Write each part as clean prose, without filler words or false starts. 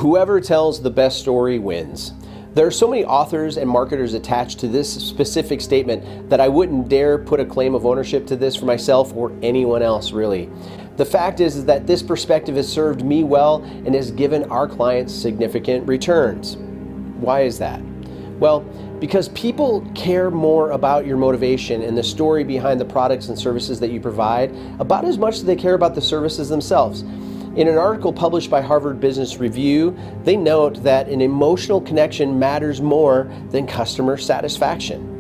Whoever tells the best story wins. There are so many authors and marketers attached to this specific statement that I wouldn't dare put a claim of ownership to this for myself or anyone else, really. The fact is that this perspective has served me well and has given our clients significant returns. Why is that? Well, because people care more about your motivation and the story behind the products and services that you provide about as much as they care about the services themselves. In an article published by Harvard Business Review, they note that an emotional connection matters more than customer satisfaction.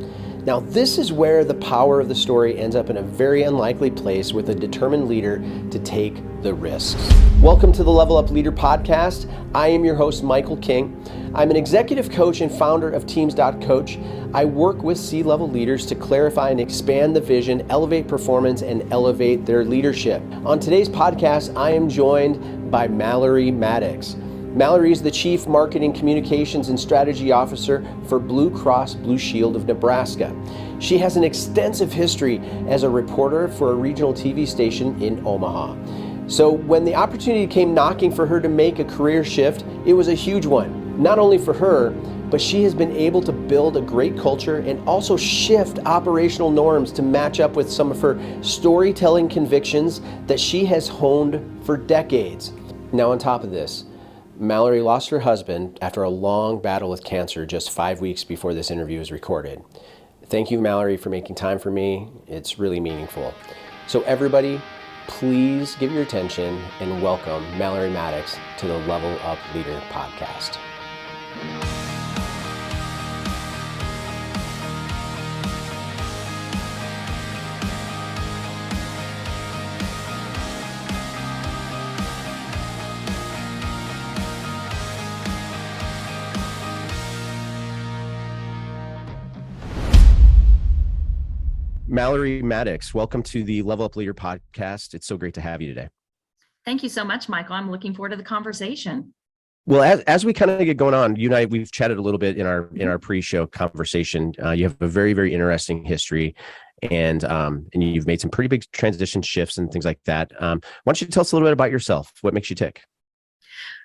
Now, this is where the power of the story ends up in a very unlikely place with a determined leader to take the risks. Welcome to the Level Up Leader podcast. I am your host, Michael King. I'm an executive coach and founder of Teams.Coach. I work with C-level leaders to clarify and expand the vision, elevate performance, and elevate their leadership. On today's podcast, I am joined by Malorie Maddox. Malorie is the Chief Marketing Communications and Strategy Officer for Blue Cross Blue Shield of Nebraska. She has an extensive history as a reporter for a regional TV station in Omaha. So when the opportunity came knocking for her to make a career shift, it was a huge one, not only for her, but she has been able to build a great culture and also shift operational norms to match up with some of her storytelling convictions that she has honed for decades. Now, on top of this, Malorie lost her husband after a long battle with cancer just 5 weeks before this interview was recorded. Thank you, Malorie, for making time for me. It's really meaningful. So everybody, please give your attention and welcome Malorie Maddox to the Level Up Leader podcast. Malorie Maddox, welcome to the Level Up Leader podcast. It's so great to have you today. Thank you so much, Michael. I'm looking forward to the conversation. Well, as we kind of get going on, you and I, we've chatted a little bit in our pre-show conversation. You have a very, very interesting history, and you've made some pretty big transition shifts and things like that. Why don't you tell us a little bit about yourself? What makes you tick?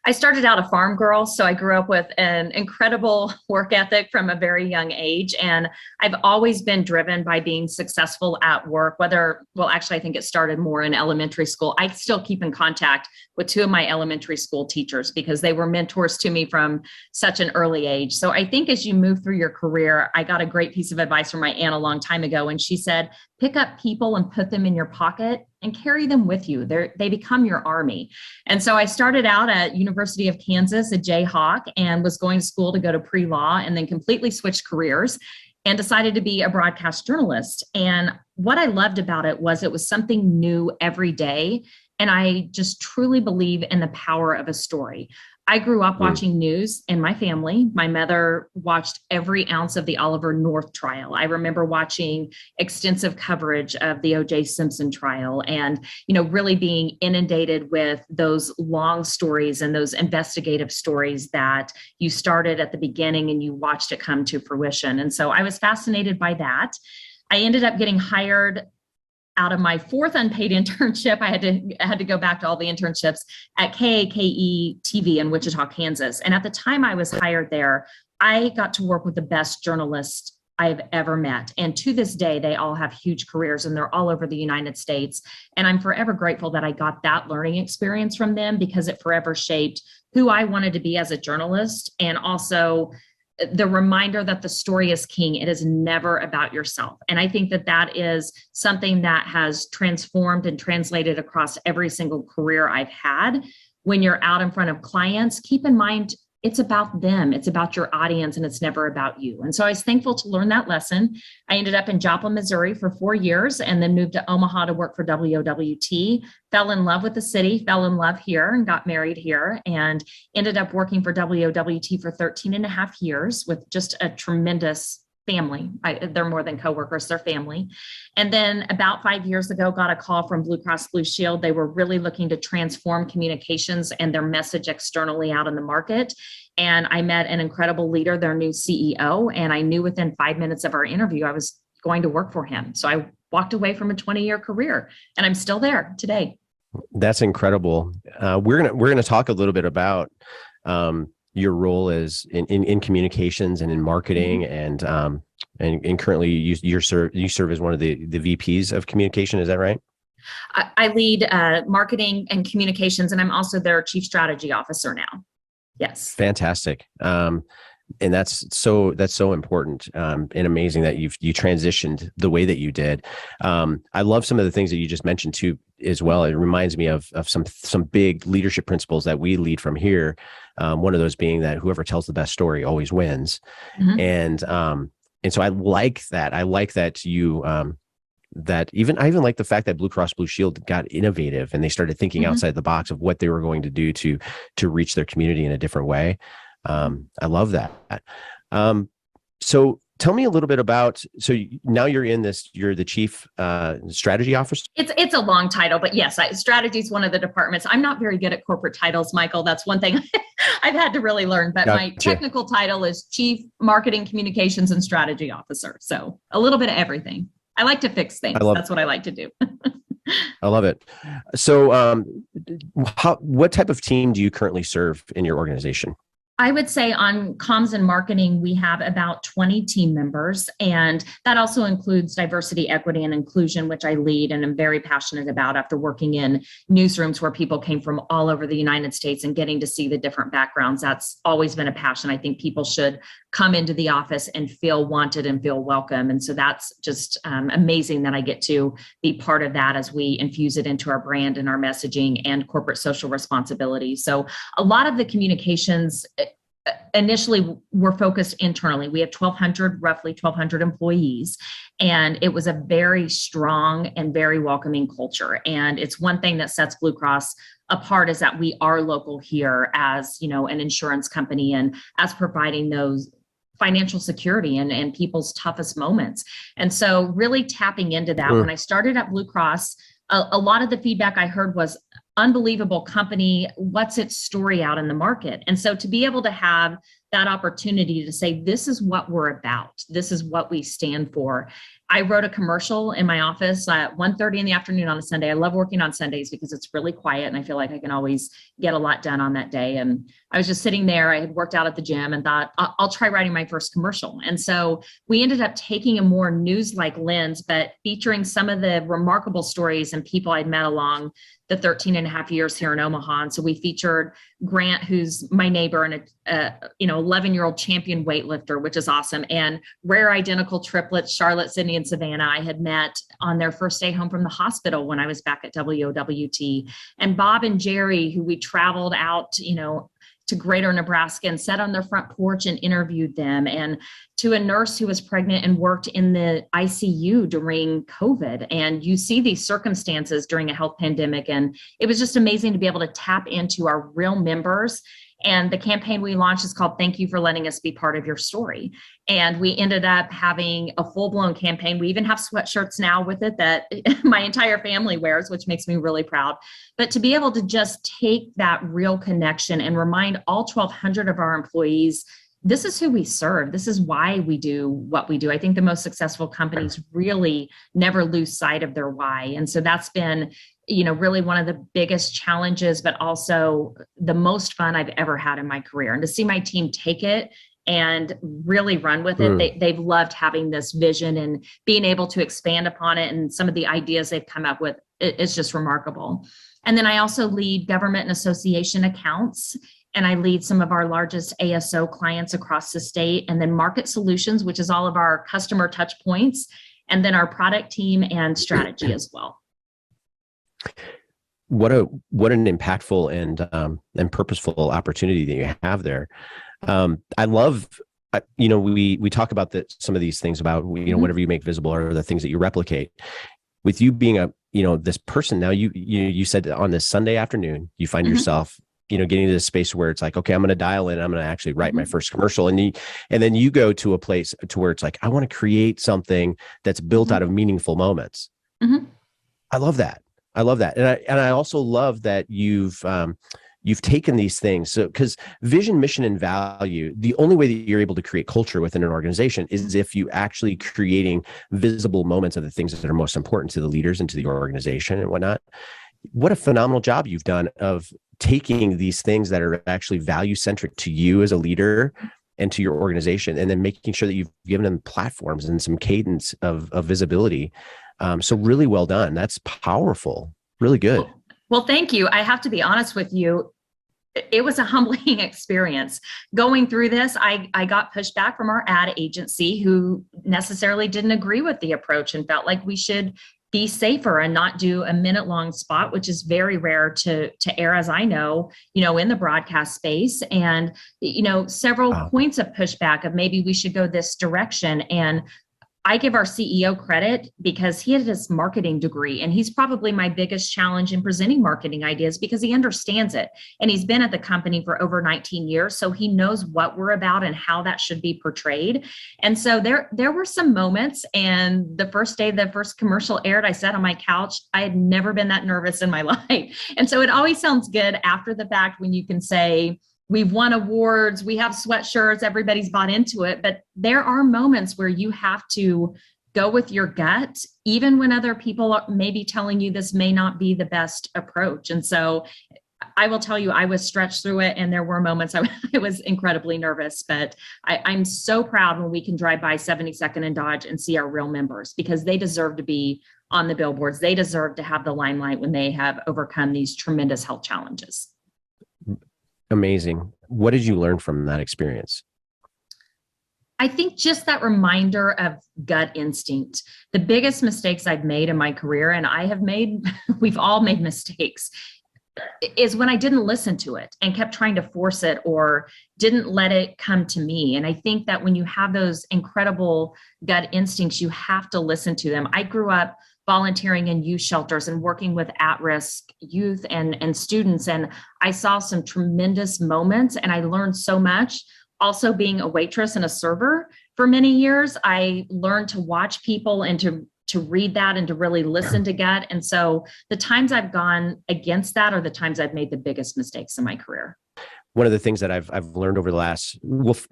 I started out a farm girl, so I grew up with an incredible work ethic from a very young age, and I've always been driven by being successful at work, actually, I think it started more in elementary school. I still keep in contact with two of my elementary school teachers because they were mentors to me from such an early age. So I think as you move through your career, I got a great piece of advice from my aunt a long time ago, and she said, pick up people and put them in your pocket and carry them with you. They become your army. And so I started out at University of Kansas, a Jayhawk, and was going to school to go to pre-law, and then completely switched careers and decided to be a broadcast journalist. And what I loved about it was something new every day. And I just truly believe in the power of a story. I grew up watching news in my family. My mother watched every ounce of the Oliver North trial. I remember watching extensive coverage of the O.J. Simpson trial and, really being inundated with those long stories and those investigative stories that you started at the beginning and you watched it come to fruition. And so I was fascinated by that. I ended up getting hired out of my fourth unpaid internship. I had to go back to all the internships at KAKE TV in Wichita, Kansas. And at the time I was hired there, I got to work with the best journalists I've ever met. And to this day, they all have huge careers and they're all over the United States. And I'm forever grateful that I got that learning experience from them because it forever shaped who I wanted to be as a journalist, and also the reminder that the story is king. It is never about yourself. And I think that is something that has transformed and translated across every single career I've had. When you're out in front of clients, keep in mind, it's about them. It's about your audience, and it's never about you. And so I was thankful to learn that lesson. I ended up in Joplin, Missouri for 4 years and then moved to Omaha to work for WOWT, fell in love with the city, fell in love here and got married here, and ended up working for WOWT for 13 and a half years with just a tremendous family. They're more than coworkers, they're family. And then about 5 years ago, got a call from Blue Cross Blue Shield. They were really looking to transform communications and their message externally out in the market. And I met an incredible leader, their new CEO, and I knew within 5 minutes of our interview, I was going to work for him. So I walked away from a 20-year career, and I'm still there today. That's incredible. We're gonna talk a little bit about your role is in communications and in marketing, and currently you serve as one of the VPs of communication. Is that right? I lead marketing and communications, and I'm also their chief strategy officer now. Yes. Fantastic. And that's so important, and amazing that you transitioned the way that you did. I love some of the things that you just mentioned too, as well. It reminds me of some big leadership principles that we lead from here. One of those being that whoever tells the best story always wins. And so I like that. I like that you, I even like the fact that Blue Cross Blue Shield got innovative and they started thinking outside the box of what they were going to do to reach their community in a different way. I love that. So tell me a little bit about, now you're the chief strategy officer. It's a long title, but yes, strategy is one of the departments. I'm not very good at corporate titles, Michael. That's one thing I've had to really learn, but my technical title is Chief Marketing Communications and Strategy Officer. So a little bit of everything. I like to fix things. That's what I like to do. I love it. So what type of team do you currently serve in your organization? I would say on comms and marketing, we have about 20 team members, and that also includes diversity, equity, and inclusion, which I lead and am very passionate about after working in newsrooms where people came from all over the United States and getting to see the different backgrounds. That's always been a passion. I think people should come into the office and feel wanted and feel welcome. And so that's just amazing that I get to be part of that as we infuse it into our brand and our messaging and corporate social responsibility. So a lot of the communications initially were focused internally. We have roughly 1,200 employees, and it was a very strong and very welcoming culture. And it's one thing that sets Blue Cross apart is that we are local here as, an insurance company and as providing those financial security and people's toughest moments. And so really tapping into that. When I started at Blue Cross, a lot of the feedback I heard was unbelievable company. What's its story out in the market? And so to be able to have that opportunity to say, this is what we're about, this is what we stand for. I wrote a commercial in my office at 1:30 in the afternoon on a Sunday. I love working on Sundays because it's really quiet and I feel like I can always get a lot done on that day. And I was just sitting there. I had worked out at the gym and thought, I'll try writing my first commercial. And so we ended up taking a more news-like lens, but featuring some of the remarkable stories and people I'd met along the 13 and a half years here in Omaha. And so we featured Grant, who's my neighbor and a 11-year-old champion weightlifter, which is awesome. And rare identical triplets, Charlotte, Sydney, and Savannah, I had met on their first day home from the hospital when I was back at WOWT. And Bob and Jerry, who we traveled out, to Greater Nebraska and sat on their front porch and interviewed them, and to a nurse who was pregnant and worked in the ICU during COVID. And you see these circumstances during a health pandemic. And it was just amazing to be able to tap into our real members. And the campaign we launched is called Thank You for Letting Us Be Part of Your Story. And we ended up having a full-blown campaign. We even have sweatshirts now with it that my entire family wears, which makes me really proud. But to be able to just take that real connection and remind all 1,200 of our employees, this is who we serve. This is why we do what we do. I think the most successful companies really never lose sight of their why. And so that's been really one of the biggest challenges, but also the most fun I've ever had in my career. And to see my team take it and really run with it, they've loved having this vision and being able to expand upon it. And some of the ideas they've come up with is just remarkable. And then I also lead government and association accounts, and I lead some of our largest ASO clients across the state, and then market solutions, which is all of our customer touch points, and then our product team and strategy as well. What an impactful and purposeful opportunity that you have there. I love, we talk about some of these things about, whatever you make visible are the things that you replicate. With you being this person now, you said on this Sunday afternoon, you find yourself, getting to this space where it's like, okay, I'm going to dial in, I'm going to actually write my first commercial. And then you go to a place to where it's like, I want to create something that's built out of meaningful moments. I love that. And I also love that you've taken these things. So, because vision, mission, and value, the only way that you're able to create culture within an organization is if you actually creating visible moments of the things that are most important to the leaders and to the organization and whatnot. What a phenomenal job you've done of taking these things that are actually value centric to you as a leader and to your organization, and then making sure that you've given them platforms and some cadence of visibility. So really well done. That's powerful. Really good. Well, thank you. I have to be honest with you. It was a humbling experience going through this. I got pushback from our ad agency, who necessarily didn't agree with the approach and felt like we should be safer and not do a minute-long spot, which is very rare to air, as I know, in the broadcast space. And, several points of pushback of maybe we should go this direction. And I give our CEO credit because he had his marketing degree, and he's probably my biggest challenge in presenting marketing ideas because he understands it. And he's been at the company for over 19 years. So he knows what we're about and how that should be portrayed. And so there were some moments, and the first day the first commercial aired, I sat on my couch. I had never been that nervous in my life. And so it always sounds good after the fact when you can say, we've won awards, we have sweatshirts, everybody's bought into it. But there are moments where you have to go with your gut, even when other people may be telling you this may not be the best approach. And so I will tell you, I was stretched through it, and there were moments I was incredibly nervous, but I'm so proud when we can drive by 72nd and Dodge and see our real members, because they deserve to be on the billboards. They deserve to have the limelight when they have overcome these tremendous health challenges. Amazing. What did you learn from that experience? I think just that reminder of gut instinct. The biggest mistakes I've made in my career, and we've all made mistakes, is when I didn't listen to it and kept trying to force it or didn't let it come to me. And I think that when you have those incredible gut instincts, you have to listen to them. I grew up volunteering in youth shelters and working with at-risk youth and students. And I saw some tremendous moments, and I learned so much. Also, being a waitress and a server for many years, I learned to watch people and to read that and to really listen to gut. And so the times I've gone against that are the times I've made the biggest mistakes in my career. One of the things that I've learned over the last,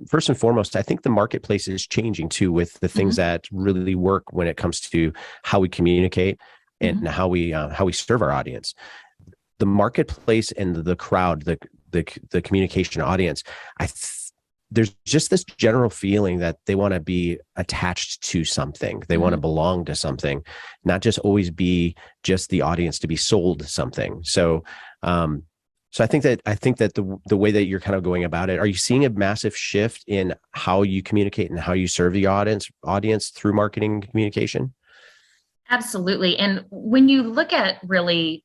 first and foremost, I think the marketplace is changing too, with the things that really work when it comes to how we communicate and how we serve our audience. The marketplace and the crowd, the communication audience, there's just this general feeling that they want to be attached to something. They want to belong to something, not just always be just the audience to be sold something. So I think that the way that you're kind of going about it, are you seeing a massive shift in how you communicate and how you serve the audience through marketing communication? Absolutely. And when you look at really,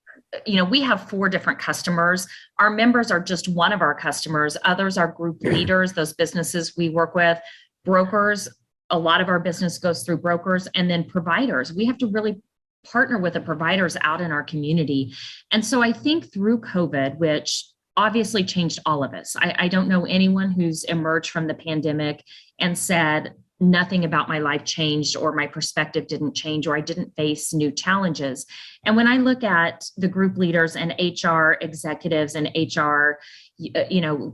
we have 4 different customers. Our members are just one of our customers. Others are group leaders, those businesses we work with, brokers. A lot of our business goes through brokers, and then providers. We have to really partner with the providers out in our community. And so I think through COVID, which obviously changed all of us, I don't know anyone who's emerged from the pandemic and said, nothing about my life changed, or my perspective didn't change, or I didn't face new challenges. And when I look at the group leaders and HR executives and HR,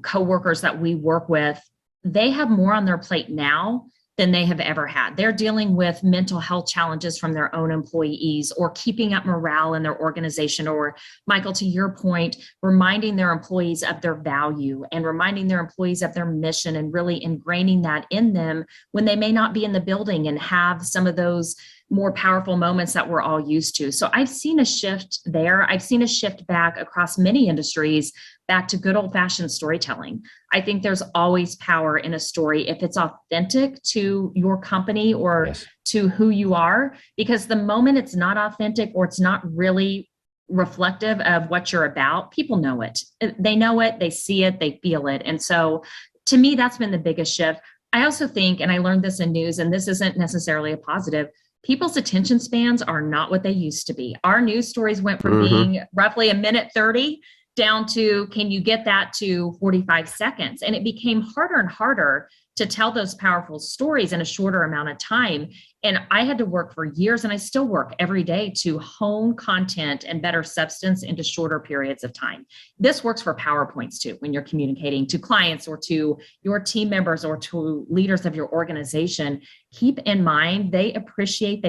coworkers that we work with, they have more on their plate now than they have ever had. They're dealing with mental health challenges from their own employees, or keeping up morale in their organization, or, Michael, to your point, reminding their employees of their value and reminding their employees of their mission, and really ingraining that in them when they may not be in the building and have some of those more powerful moments that we're all used to. So I've seen a shift there. I've seen a shift back across many industries, back to good old-fashioned storytelling. I think there's always power in a story if it's authentic to your company or to who you are, because the moment it's not authentic or it's not really reflective of what you're about, people know it. They know it, they see it, they feel it. And so to me, that's been the biggest shift. I also think, and I learned this in news, and this isn't necessarily a positive, people's attention spans are not what they used to be. Our news stories went from being roughly a minute 30 down to, can you get that to 45 seconds? And it became harder and harder to tell those powerful stories in a shorter amount of time. And I had to work for years, and I still work every day to hone content and better substance into shorter periods of time. This works for PowerPoints too, when you're communicating to clients or to your team members or to leaders of your organization. Keep in mind, they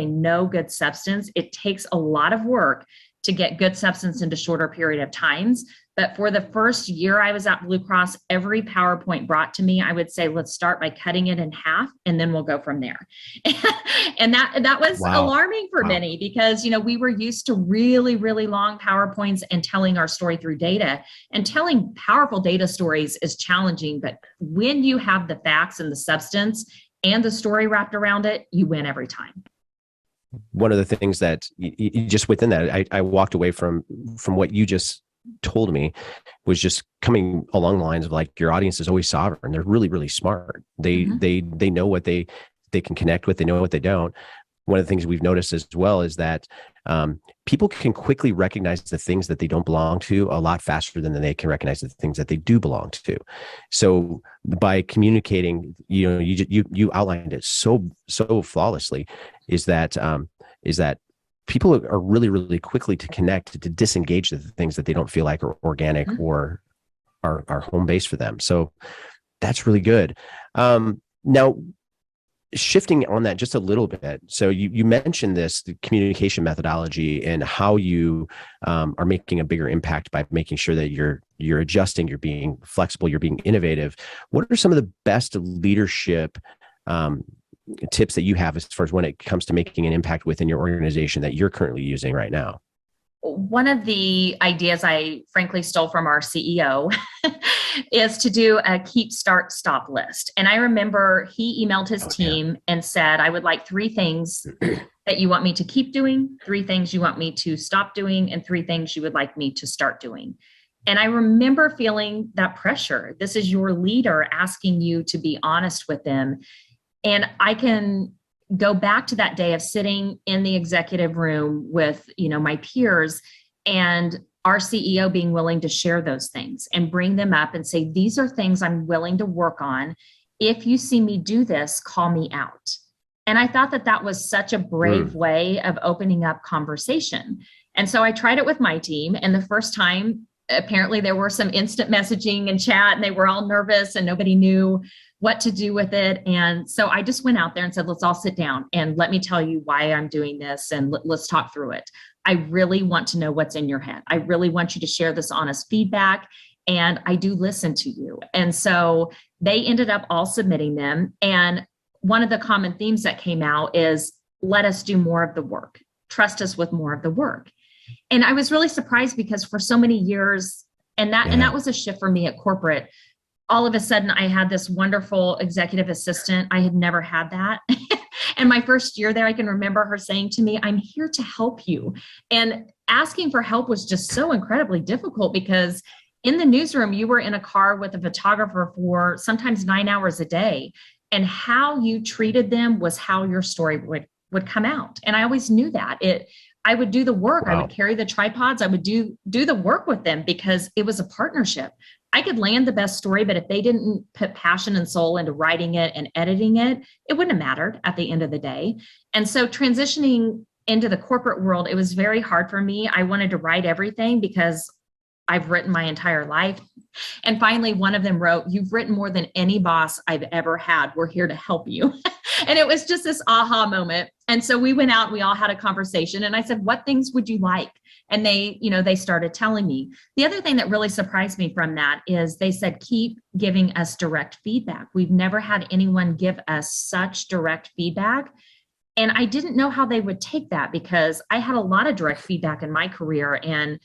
know good substance. It takes a lot of work to get good substance into shorter period of times. But for the first year I was at Blue Cross, every PowerPoint brought to me, I would say, let's start by cutting it in half, and then we'll go from there. And that was alarming for many, because, we were used to really, really long PowerPoints and telling our story through data, and telling powerful data stories is challenging. But when you have the facts and the substance and the story wrapped around it, you win every time. One of the things that you just within that, I walked away from what you just told me, was just coming along the lines of, like, your audience is always sovereign. They're really, really smart. They know what they can connect with. They know what they don't. One of the things we've noticed as well is that people can quickly recognize the things that they don't belong to a lot faster than they can recognize the things that they do belong to. So by communicating, you outlined it so flawlessly, is that people are really, really quickly to connect, to disengage the things that they don't feel like are organic or are home base for them. So that's really good. Now, shifting on that just a little bit. So you mentioned the communication methodology and how you are making a bigger impact by making sure that you're adjusting, you're being flexible, you're being innovative. What are some of the best leadership tips that you have as far as when it comes to making an impact within your organization that you're currently using right now? One of the ideas I frankly stole from our CEO is to do a keep, start, stop list. And I remember he emailed his team and said, I would like 3 things that you want me to keep doing, 3 things you want me to stop doing, and 3 things you would like me to start doing. And I remember feeling that pressure. This is your leader asking you to be honest with them. And I can go back to that day of sitting in the executive room with, my peers, and our CEO being willing to share those things and bring them up and say, these are things I'm willing to work on. If you see me do this, call me out. And I thought that was such a brave way of opening up conversation. And so I tried it with my team. And the first time, apparently there were some instant messaging and chat, and they were all nervous and nobody knew what to do with it. And so I just went out there and said, let's all sit down and let me tell you why I'm doing this, and let's talk through it. I really want to know what's in your head. I really want you to share this honest feedback, and I do listen to you. And so they ended up all submitting them. And one of the common themes that came out is, let us do more of the work. Trust us with more of the work. And I was really surprised, because for so many years, and that was a shift for me at corporate. All of a sudden, I had this wonderful executive assistant. I had never had that. And my first year there, I can remember her saying to me, I'm here to help you. And asking for help was just so incredibly difficult, because in the newsroom, you were in a car with a photographer for sometimes 9 hours a day. And how you treated them was how your story would come out. And I always knew that. I would do the work. Wow. I would carry the tripods. I would do the work with them, because it was a partnership. I could land the best story, but if they didn't put passion and soul into writing it and editing it, it wouldn't have mattered at the end of the day. And so transitioning into the corporate world, it was very hard for me. I wanted to write everything, because I've written my entire life. And finally, one of them wrote, you've written more than any boss I've ever had. We're here to help you. And it was just this aha moment. And so we went out, we all had a conversation, and I said, what things would you like? And they started telling me. The other thing that really surprised me from that is they said, keep giving us direct feedback. We've never had anyone give us such direct feedback. And I didn't know how they would take that, because I had a lot of direct feedback in my career and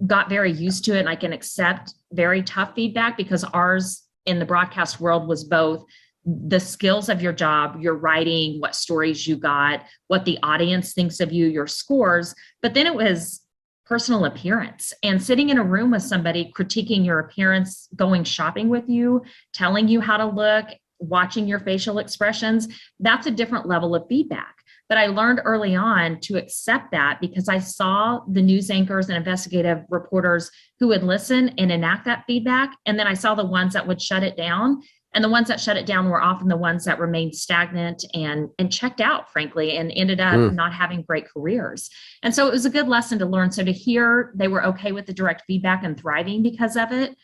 got very used to it. And I can accept very tough feedback, because ours in the broadcast world was both the skills of your job, your writing, what stories you got, what the audience thinks of you, your scores. But then it was personal appearance, and sitting in a room with somebody critiquing your appearance, going shopping with you, telling you how to look, watching your facial expressions. That's a different level of feedback. But I learned early on to accept that, because I saw the news anchors and investigative reporters who would listen and enact that feedback. And then I saw the ones that would shut it down. And the ones that shut it down were often the ones that remained stagnant and checked out, frankly, and ended up not having great careers. And so it was a good lesson to learn. So to hear they were okay with the direct feedback and thriving because of it,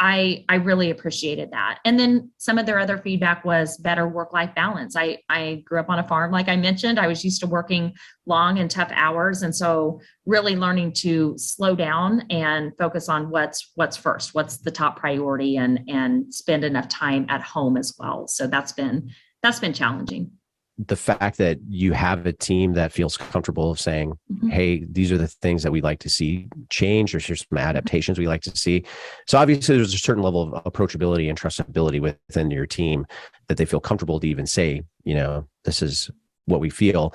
I really appreciated that. And then some of their other feedback was better work-life balance. I grew up on a farm, like I mentioned. I was used to working long and tough hours. And so really learning to slow down and focus on what's first, what's the top priority, and spend enough time at home as well. So that's been challenging. The fact that you have a team that feels comfortable of saying, hey, these are the things that we like to see change, or here's some adaptations we like to see. So obviously there's a certain level of approachability and trustability within your team that they feel comfortable to even say, this is what we feel.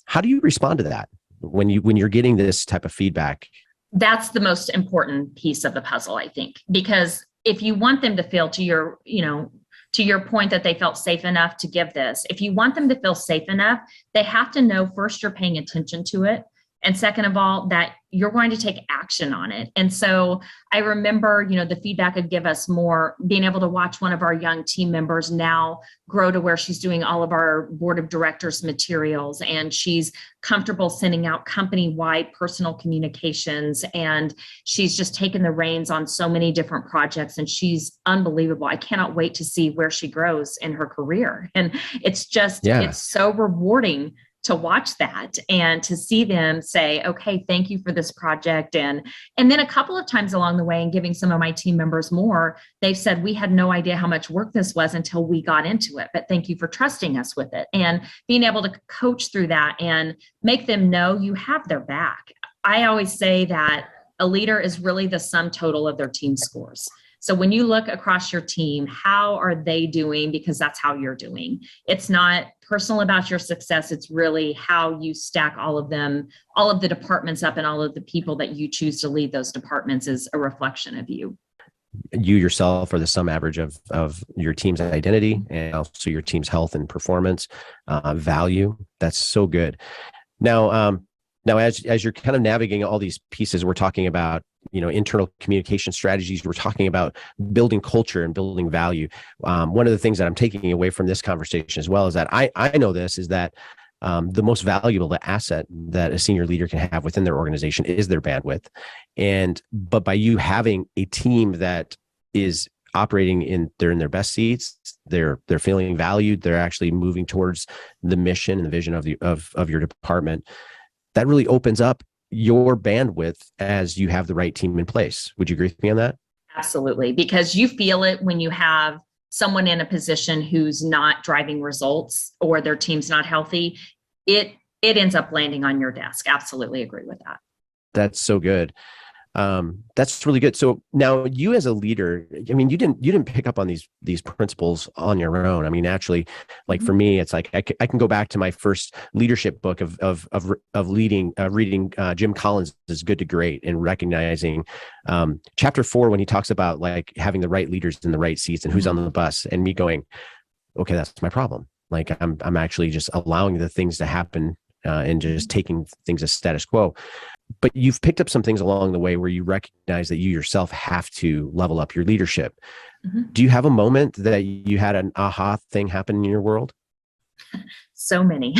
How do you respond to that when you're getting this type of feedback? That's the most important piece of the puzzle, I think, because if you want them to feel to your point that they felt safe enough to give this, if you want them to feel safe enough, they have to know first you're paying attention to it. And second of all, that you're going to take action on it. And so I remember, the feedback would give us more, being able to watch one of our young team members now grow to where she's doing all of our board of directors materials, and she's comfortable sending out company-wide personal communications, and she's just taken the reins on so many different projects, and she's unbelievable. I cannot wait to see where she grows in her career. And it's just, It's so rewarding to watch that and to see them say, okay, thank you for this project. And then a couple of times along the way, and giving some of my team members more, they've said, we had no idea how much work this was until we got into it, but thank you for trusting us with it. And being able to coach through that and make them know you have their back. I always say that a leader is really the sum total of their team scores. So when you look across your team, how are they doing? Because that's how you're doing. It's not personal about your success. It's really how you stack all of them, all of the departments up, and all of the people that you choose to lead those departments is a reflection of you. You yourself are the sum average of your team's identity and also your team's health and performance, value. That's so good. Now, as you're kind of navigating all these pieces, we're talking about internal communication strategies. We're talking about building culture and building value. One of the things that I'm taking away from this conversation as well is that I know this is that the most valuable asset that a senior leader can have within their organization is their bandwidth. But by you having a team that is operating they're in their best seats, they're feeling valued, they're actually moving towards the mission and the vision of your department, that really opens up your bandwidth as you have the right team in place. Would you agree with me on that? Absolutely, because you feel it when you have someone in a position who's not driving results or their team's not healthy. It ends up landing on your desk. Absolutely agree with that. That's so good. That's really good. So now you as a leader, I mean, you didn't pick up on these principles on your own. I mean, naturally, like for me, it's like I can go back to my first leadership book of reading Jim Collins' Good to Great, and recognizing chapter 4 when he talks about like having the right leaders in the right seats and who's on the bus, and me going, okay, that's my problem. Like I'm actually just allowing the things to happen and just taking things as status quo. But you've picked up some things along the way where you recognize that you yourself have to level up your leadership. Do you have a moment that you had an aha thing happen in your world? So many,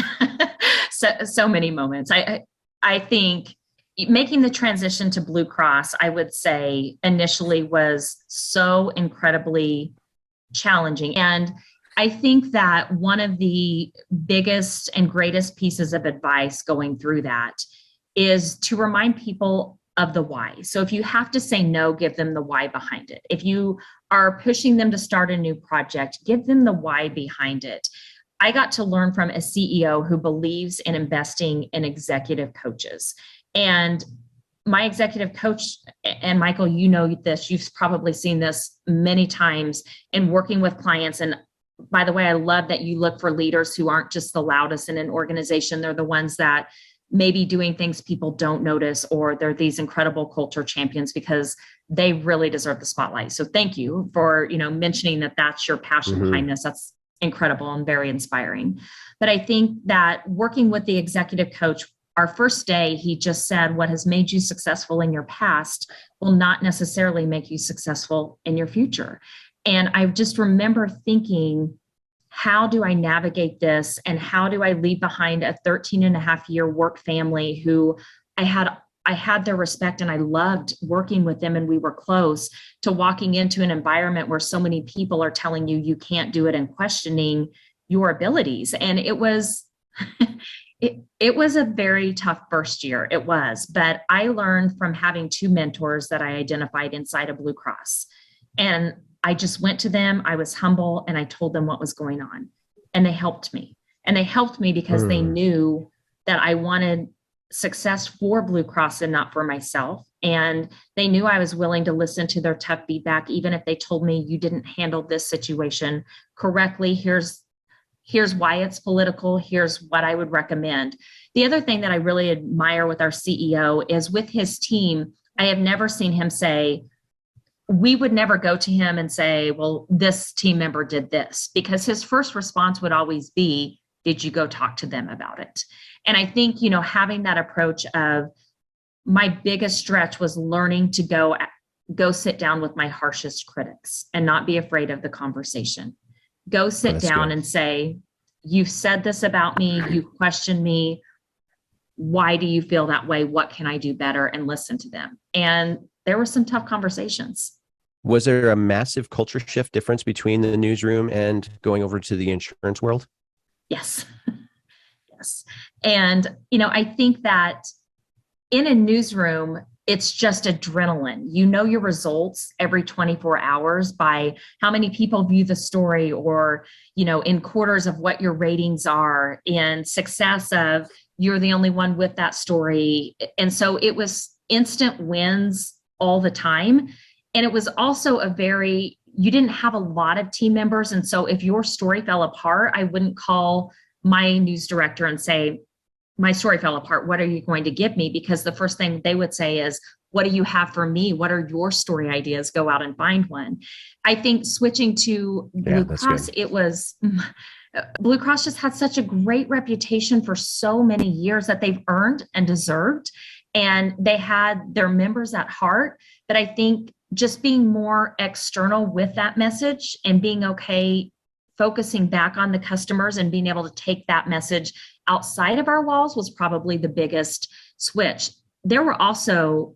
so many moments. I think making the transition to Blue Cross, I would say initially was so incredibly challenging. And I think that one of the biggest and greatest pieces of advice going through that is to remind people of the why. So if you have to say no, give them the why behind it. If you are pushing them to start a new project, give them the why behind it. I got to learn from a CEO who believes in investing in executive coaches. And my executive coach, and Michael, you know this, you've probably seen this many times in working with clients. And by the way, I love that you look for leaders who aren't just the loudest in an organization. They're the ones that maybe doing things people don't notice, or they're these incredible culture champions, because they really deserve the spotlight. So thank you for, mentioning that that's your passion behind this. That's incredible and very inspiring. But I think that working with the executive coach, our first day, he just said, what has made you successful in your past will not necessarily make you successful in your future. And I just remember thinking, how do I navigate this? And how do I leave behind a 13 and a half year work family who I I had their respect and I loved working with them and we were close, to walking into an environment where so many people are telling you you can't do it and questioning your abilities. And it was it was a very tough first year. It was, but I learned from having two mentors that I identified inside of Blue Cross. And I just went to them, I was humble, and I told them what was going on. And they helped me. And they helped me because they knew that I wanted success for Blue Cross and not for myself. And they knew I was willing to listen to their tough feedback, even if they told me you didn't handle this situation correctly. Here's why it's political. Here's what I would recommend. The other thing that I really admire with our CEO is with his team, I have never seen him say, we would never go to him and say, well, this team member did this, because his first response would always be, did you go talk to them about it? And I think, having that approach of, my biggest stretch was learning to go sit down with my harshest critics and not be afraid of the conversation. Go sit down and say, you've said this about me, you've questioned me. Why do you feel that way? What can I do better? And listen to them. And there were some tough conversations. Was there a massive culture shift difference between the newsroom and going over to the insurance world? Yes. Yes. And, I think that in a newsroom, it's just adrenaline. You know your results every 24 hours by how many people view the story, or, in quarters of what your ratings are, in success of you're the only one with that story. And so it was instant wins all the time. And it was also you didn't have a lot of team members. And so if your story fell apart, I wouldn't call my news director and say, my story fell apart, what are you going to give me? Because the first thing they would say is, what do you have for me? What are your story ideas? Go out and find one. I think switching to Blue Cross, Blue Cross just had such a great reputation for so many years that they've earned and deserved. And they had their members at heart. But I think just being more external with that message and being okay focusing back on the customers and being able to take that message outside of our walls was probably the biggest switch. There were also,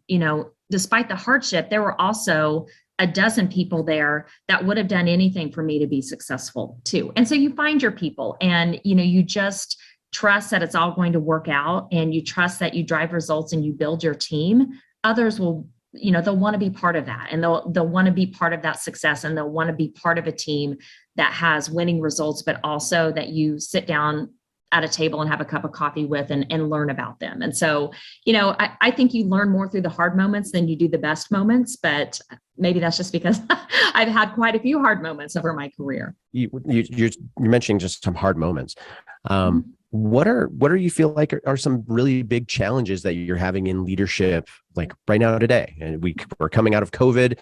despite the hardship, there were also a dozen people there that would have done anything for me to be successful too. And so you find your people and, you just trust that it's all going to work out, and you trust that you drive results and you build your team. Others will, they'll want to be part of that, and they'll want to be part of that success, and they'll want to be part of a team that has winning results, but also that you sit down at a table and have a cup of coffee with and learn about them. And so, I think you learn more through the hard moments than you do the best moments, but maybe that's just because I've had quite a few hard moments over my career. You're mentioning just some hard moments. What are you feel like are some really big challenges that you're having in leadership, like right now today? And we're coming out of COVID,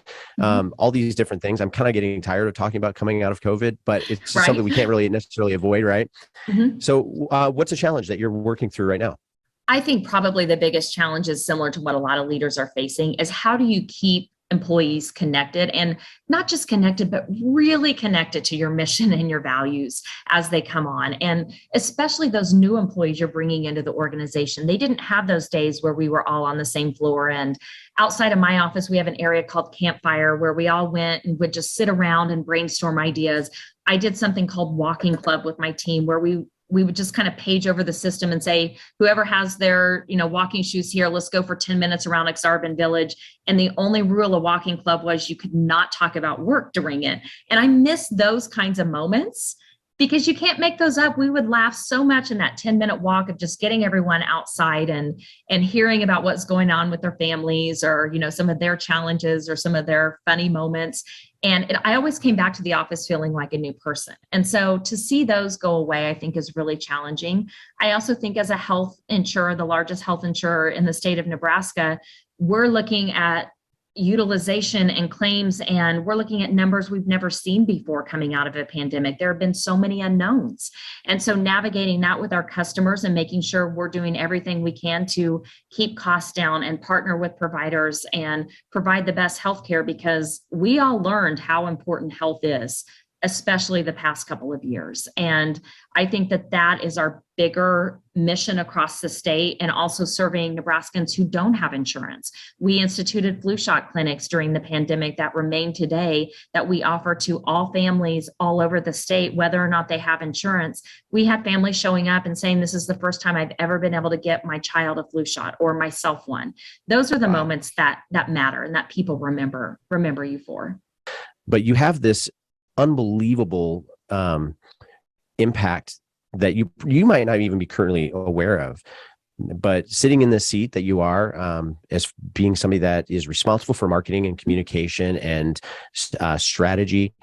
all these different things. I'm kind of getting tired of talking about coming out of COVID, but it's just something we can't really necessarily avoid, right? So what's a challenge that you're working through right now? I think probably the biggest challenge is similar to what a lot of leaders are facing, is how do you keep employees connected, and not just connected, but really connected to your mission and your values as they come on. And especially those new employees you're bringing into the organization. They didn't have those days where we were all on the same floor. And outside of my office, we have an area called Campfire where we all went and would just sit around and brainstorm ideas. I did something called Walking Club with my team, where we would just kind of page over the system and say, whoever has their, walking shoes here, let's go for 10 minutes around Exarban Village. And the only rule of Walking Club was you could not talk about work during it. And I miss those kinds of moments because you can't make those up. We would laugh so much in that 10-minute walk of just getting everyone outside and hearing about what's going on with their families, or, some of their challenges or some of their funny moments. And I always came back to the office feeling like a new person. And so to see those go away, I think is really challenging. I also think as a health insurer, the largest health insurer in the state of Nebraska, we're looking at utilization and claims, and we're looking at numbers we've never seen before coming out of a pandemic. There have been so many unknowns. And so navigating that with our customers and making sure we're doing everything we can to keep costs down and partner with providers and provide the best healthcare, because we all learned how important health is especially the past couple of years. And I think that that is our bigger mission across the state, and also serving Nebraskans who don't have insurance. We instituted flu shot clinics during the pandemic that remain today, that we offer to all families all over the state, whether or not they have insurance. We had families showing up and saying, this is the first time I've ever been able to get my child a flu shot or myself one. Those are the moments that matter and that people remember you for. But you have this unbelievable impact that you might not even be currently aware of. But sitting in the seat that you are, as being somebody that is responsible for marketing and communication and strategy,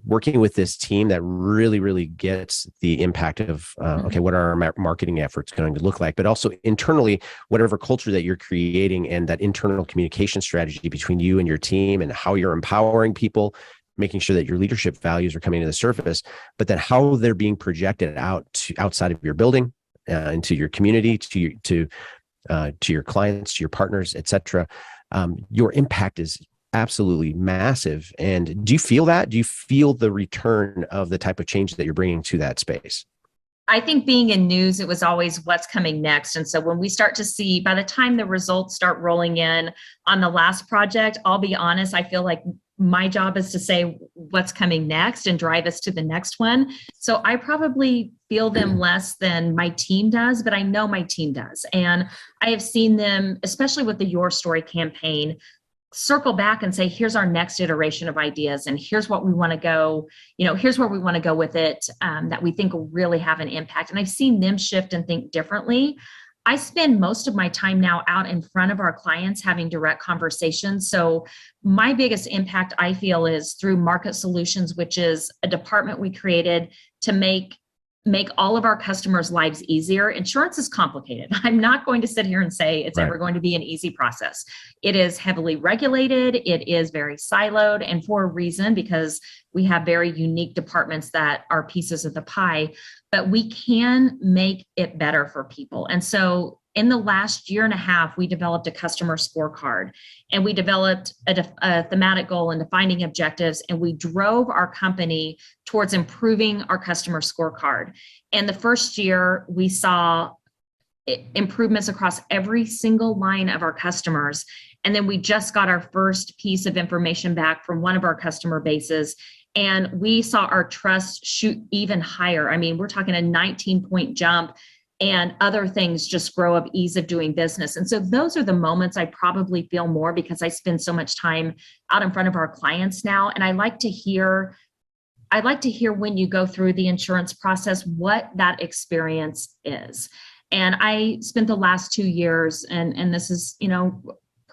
working with this team that really, really gets the impact of, okay, what are our marketing efforts going to look like? But also internally, whatever culture that you're creating and that internal communication strategy between you and your team, and how you're empowering people, making sure that your leadership values are coming to the surface, but then how they're being projected outside of your building, into your community, to your clients, to your partners, et cetera. Your impact is absolutely massive. And do you feel that? Do you feel the return of the type of change that you're bringing to that space? I think being in news, it was always what's coming next. And so when we start to see, by the time the results start rolling in on the last project, I'll be honest, I feel like my job is to say what's coming next and drive us to the next one. So I probably feel them less than my team does, but I know my team does. And I have seen them, especially with the Your Story campaign, circle back and say, here's our next iteration of ideas, and here's what we want to go, here's where we want to go with it, that we think will really have an impact. And I've seen them shift and think differently. I spend most of my time now out in front of our clients having direct conversations. So my biggest impact, I feel, is through Market Solutions, which is a department we created to make all of our customers' lives easier. Insurance is complicated. I'm not going to sit here and say it's ever going to be an easy process. It is heavily regulated. It is very siloed, and for a reason, because we have very unique departments that are pieces of the pie, but we can make it better for people. And so in the last year and a half, we developed a customer scorecard, and we developed a thematic goal and defining objectives, and we drove our company towards improving our customer scorecard. And the first year, we saw improvements across every single line of our customers. And then we just got our first piece of information back from one of our customer bases, and we saw our trust shoot even higher. I mean, we're talking a 19-point jump, and other things just grow up, ease of doing business. And so those are the moments I probably feel more, because I spend so much time out in front of our clients now. And I like to hear when you go through the insurance process, what that experience is. And I spent the last 2 years, and this is,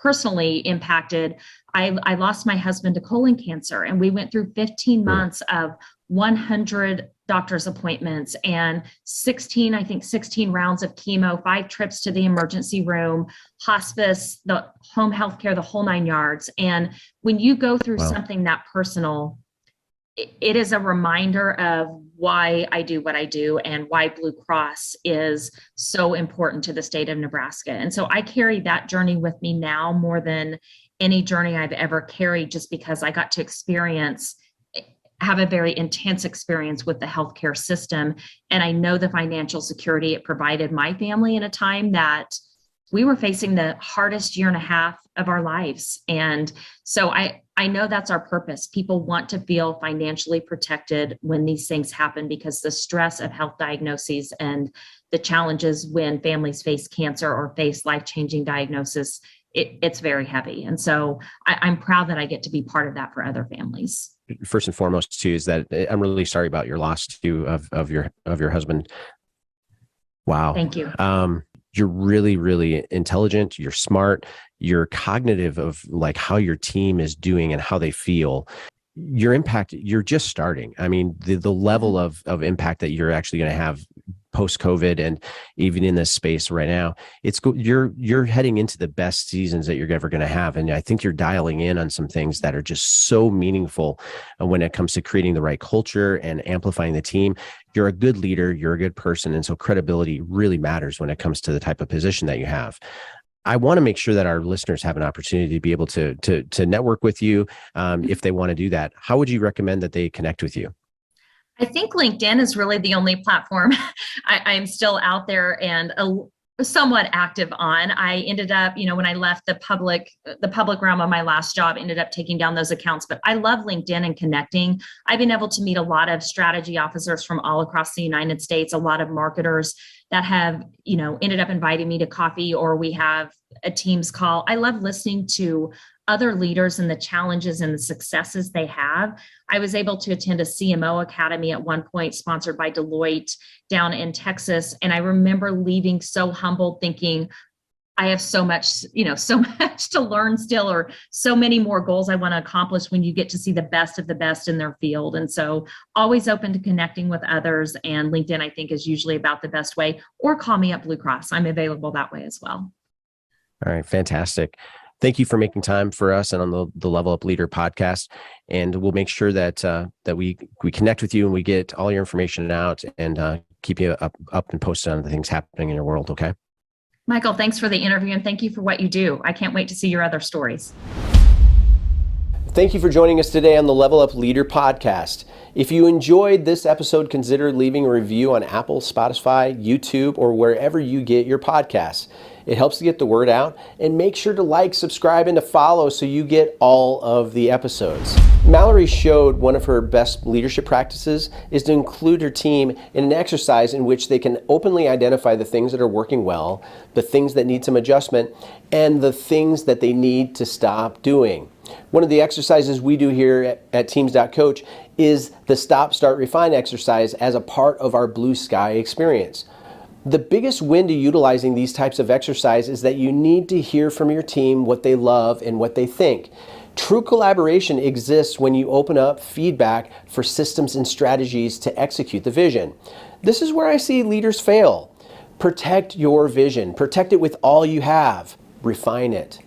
personally impacted. I lost my husband to colon cancer, and we went through 15 months of 100 doctor's appointments and 16 rounds of chemo, 5 trips to the emergency room, hospice, the home health care, the whole 9 yards. And when you go through something that personal, it is a reminder of why I do what I do and why Blue Cross is so important to the state of Nebraska. And so I carry that journey with me now more than any journey I've ever carried, just because I got to have a very intense experience with the healthcare system. And I know the financial security it provided my family in a time that we were facing the hardest year and a half of our lives. And so I know that's our purpose. People want to feel financially protected when these things happen, because the stress of health diagnoses and the challenges when families face cancer or face life-changing diagnosis, it's very heavy. And so I'm proud that I get to be part of that for other families. First and foremost, too, is that I'm really sorry about your loss too of your husband. Wow. Thank you. You're really, really intelligent. You're smart. You're cognitive of like how your team is doing and how they feel. Your impact, you're just starting. I mean, the level of impact that you're actually going to have post-COVID, and even in this space right now, you're heading into the best seasons that you're ever going to have. And I think you're dialing in on some things that are just so meaningful when it comes to creating the right culture and amplifying the team. You're a good leader. You're a good person. And so credibility really matters when it comes to the type of position that you have. I want to make sure that our listeners have an opportunity to be able to network with you if they want to do that. How would you recommend that they connect with you? I think LinkedIn is really the only platform I'm still out there and somewhat active on. I ended up, when I left the public realm of my last job, ended up taking down those accounts. But I love LinkedIn and connecting. I've been able to meet a lot of strategy officers from all across the United States, a lot of marketers that have, ended up inviting me to coffee, or we have a Teams call. I love listening to other leaders and the challenges and the successes they have. I was able to attend a CMO Academy at one point, sponsored by Deloitte down in Texas. And I remember leaving so humbled, thinking, I have so much, so much to learn still, or so many more goals I want to accomplish when you get to see the best of the best in their field. And so always open to connecting with others. And LinkedIn, I think, is usually about the best way, or call me up Blue Cross. I'm available that way as well. All right. Fantastic. Thank you for making time for us and on the Level Up Leader podcast. And we'll make sure that we connect with you and we get all your information out and keep you up and posted on the things happening in your world. Okay. Michael, thanks for the interview and thank you for what you do. I can't wait to see your other stories. Thank you for joining us today on the Level Up Leader podcast. If you enjoyed this episode, consider leaving a review on Apple, Spotify, YouTube, or wherever you get your podcasts. It helps to get the word out, and make sure to like, subscribe, and to follow so you get all of the episodes. Malorie showed one of her best leadership practices is to include her team in an exercise in which they can openly identify the things that are working well, the things that need some adjustment, and the things that they need to stop doing. One of the exercises we do here at Teams.Coach is the Stop, Start, Refine exercise as a part of our Blue Sky experience. The biggest win to utilizing these types of exercise is that you need to hear from your team what they love and what they think. True collaboration exists when you open up feedback for systems and strategies to execute the vision. This is where I see leaders fail. Protect your vision. Protect it with all you have. Refine it.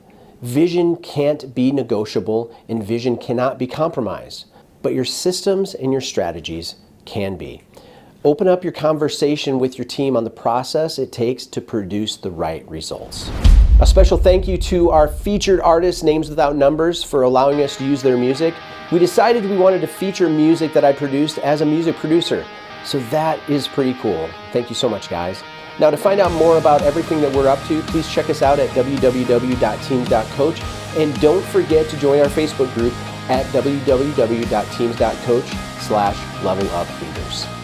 Vision can't be negotiable and vision cannot be compromised, but your systems and your strategies can be. Open up your conversation with your team on the process it takes to produce the right results. A special thank you to our featured artist, Names Without Numbers, for allowing us to use their music. We decided we wanted to feature music that I produced as a music producer, so that is pretty cool. Thank you so much, guys. Now, to find out more about everything that we're up to, please check us out at www.teams.coach, and don't forget to join our Facebook group at www.teams.coach/levelupleaders.